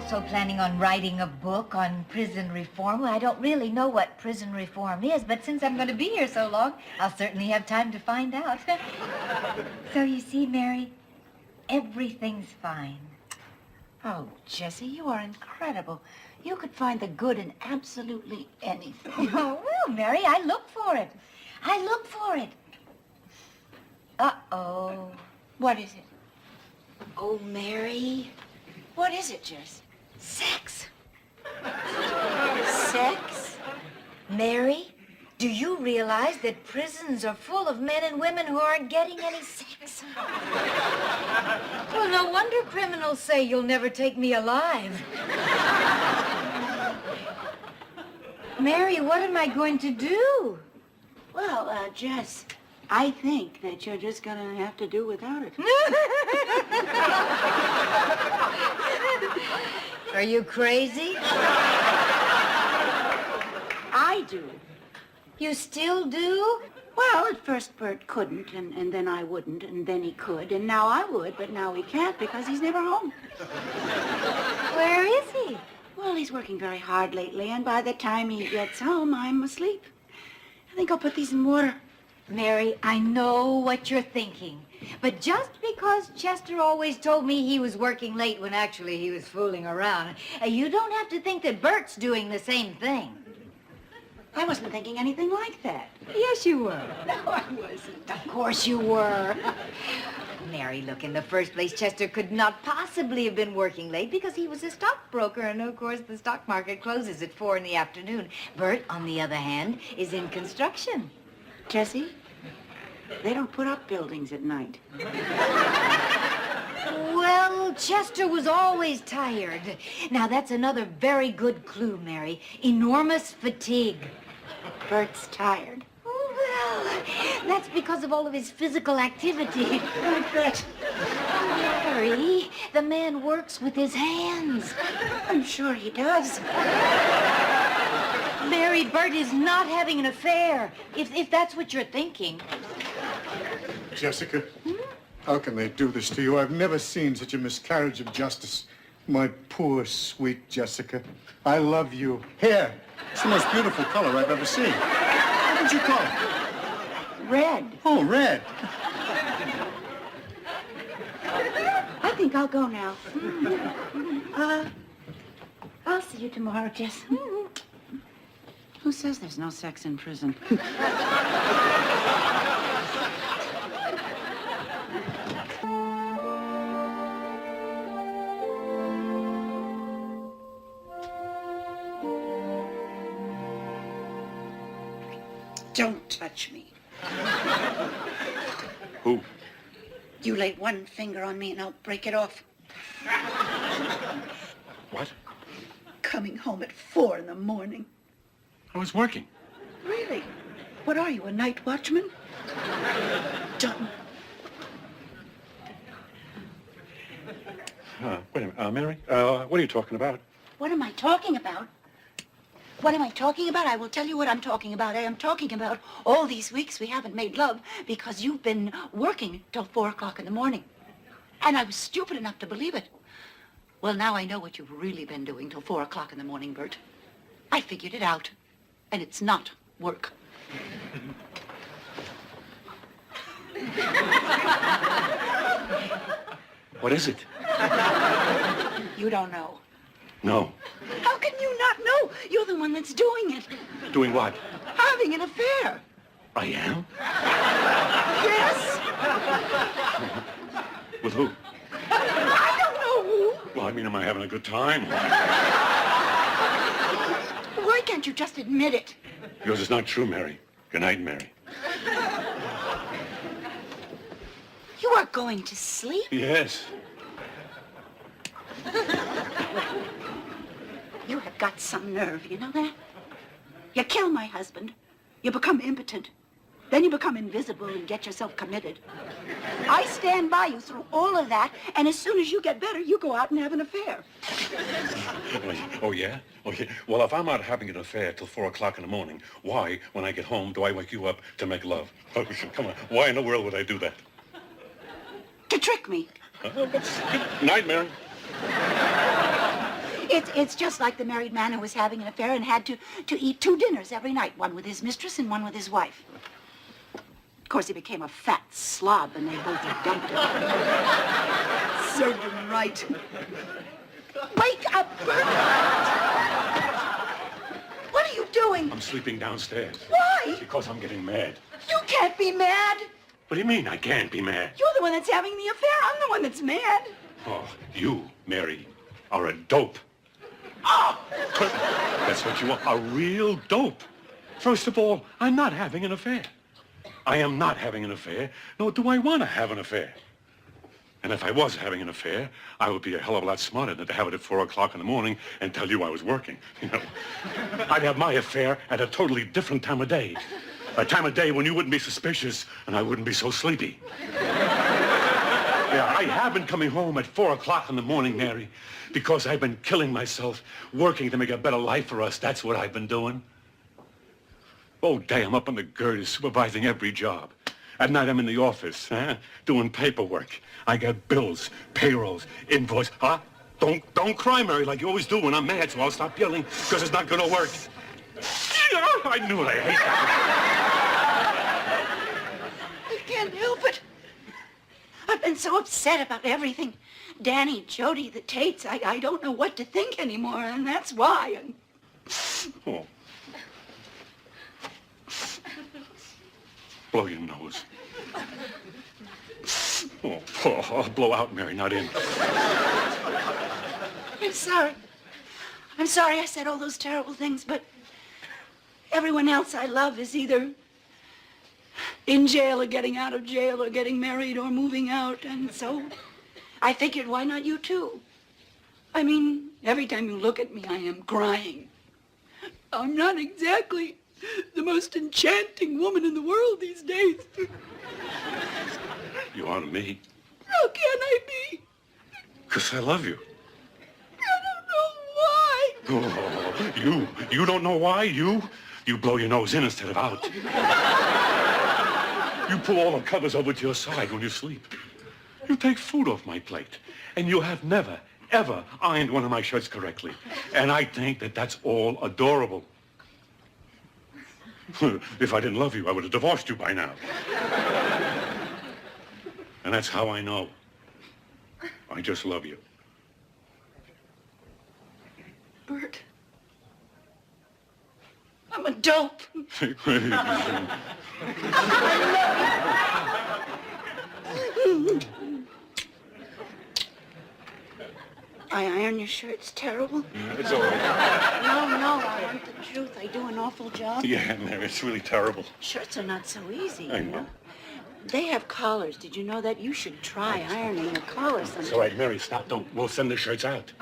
also planning on writing a book on prison reform. Well, I don't really know what prison reform is, but since I'm going to be here so long, I'll certainly have time to find out. So you see, Mary, everything's fine. Oh, Jessie, you are incredible. You could find the good in absolutely anything. Oh, well, Mary, I look for it. I look for it. Uh-oh. What is it? Oh, Mary. What is it, Jess? Sex. Sex? Mary, do you realize that prisons are full of men and women who aren't getting any sex? Well, no wonder criminals say you'll never take me alive. Mary, what am I going to do? Well, Jess, I think that you're just gonna have to do without it. Are you crazy? I do. You still do? Well, at first Bert couldn't, and then I wouldn't, and then he could, and now I would, but now he can't because he's never home. Where is he? Well, he's working very hard lately, and by the time he gets home, I'm asleep. I think I'll put these in water. Mary, I know what you're thinking. But just because Chester always told me he was working late when actually he was fooling around, you don't have to think that Bert's doing the same thing. I wasn't thinking anything like that. Yes, you were. No, I wasn't. Of course you were. Mary, look, in the first place, Chester could not possibly have been working late because he was a stockbroker, and of course the stock market closes at 4 in the afternoon. Bert, on the other hand, is in construction. Jessie, they don't put up buildings at night. Well, Chester was always tired. Now, that's another very good clue, Mary. Enormous fatigue. Bert's tired. Well, that's because of all of his physical activity. I bet. Mary, the man works with his hands. I'm sure he does. Mary, Bert is not having an affair, if that's what you're thinking. Jessica, how can they do this to you? I've never seen such a miscarriage of justice. My poor, sweet Jessica. I love you. Hair. It's the most beautiful color I've ever seen. What did you call it? Red. Oh, red. I think I'll go now. I'll see you tomorrow, Jess. Who says there's no sex in prison? Don't touch me. Who? You lay one finger on me and I'll break it off. What? Coming home at 4 in the morning. I was working. Really? What are you, a night watchman? Don't. Wait a minute, Mary, what are you talking about? What am I talking about? What am I talking about? I will tell you what I'm talking about. I am talking about all these weeks we haven't made love because you've been working till 4 o'clock in the morning. And I was stupid enough to believe it. Well, now I know what you've really been doing till 4 o'clock in the morning, Bert. I figured it out. And it's not work. What is it? You don't know. No. How can you not know? You're the one that's doing it. Doing what? Having an affair. I am? Yes. With who? I don't know who. Well, I mean, am I having a good time? Why can't you just admit it? Because it's not true, Mary. Good night, Mary. You are going to sleep? Yes. You have got some nerve, you know that? You kill my husband, you become impotent, then you become invisible and get yourself committed. I stand by you through all of that, and as soon as you get better, you go out and have an affair. Oh, yeah? Okay. Well, if I'm out having an affair till 4 o'clock in the morning, why, when I get home, do I wake you up to make love? Oh, come on. Why in the world would I do that? To trick me. Good night, Mary. It's just like the married man who was having an affair and had to eat 2 dinners every night, one with his mistress and one with his wife. Of course, he became a fat slob, and they both dumped him. Served him right. Wake up, Bert! What are you doing? I'm sleeping downstairs. Why? Because I'm getting mad. You can't be mad. What do you mean I can't be mad? You're the one that's having the affair. I'm the one that's mad. Oh, you, Mary, are a dope. Oh! That's what you are, a real dope. First of all, I'm not having an affair. I am not having an affair, nor do I want to have an affair. And if I was having an affair, I would be a hell of a lot smarter than to have it at 4 o'clock in the morning and tell you I was working. You know, I'd have my affair at a totally different time of day. A time of day when you wouldn't be suspicious and I wouldn't be so sleepy. Yeah, I have been coming home at 4 o'clock in the morning, Mary, because I've been killing myself, working to make a better life for us. That's what I've been doing. All day I'm up on the girders supervising every job. At night I'm in the office, doing paperwork. I got bills, payrolls, invoice. Huh? Don't cry, Mary, like you always do when I'm mad, so I'll stop yelling, because it's not going to work. I knew it. I hate that. I can't help it. I've been so upset about everything. Danny, Jody, the Tates, I don't know what to think anymore, and that's why. Oh. Blow your nose. Oh, blow out, Mary, not in. I'm sorry. I'm sorry I said all those terrible things, but everyone else I love is either in jail or getting out of jail or getting married or moving out, and so I figured, why not you too? I mean, every time you look at me, I am crying. I'm not exactly the most enchanting woman in the world these days. You are to me. How can I be? Because I love you. I don't know why. Oh, you don't know why? You blow your nose in instead of out. You pull all the covers over to your side when you sleep. You take food off my plate. And you have never, ever ironed one of my shirts correctly. And I think that that's all adorable. If I didn't love you, I would have divorced you by now. And that's how I know. I just love you. Bert, I'm a dope. I iron your shirts terrible? Yeah, it's all right. No, I want the truth. I do an awful job. Yeah, Mary, it's really terrible. Shirts are not so easy, I you know. know. They have collars. Did you know that? You should try ironing your collars sometime. It's all right, Mary, stop. We'll send the shirts out.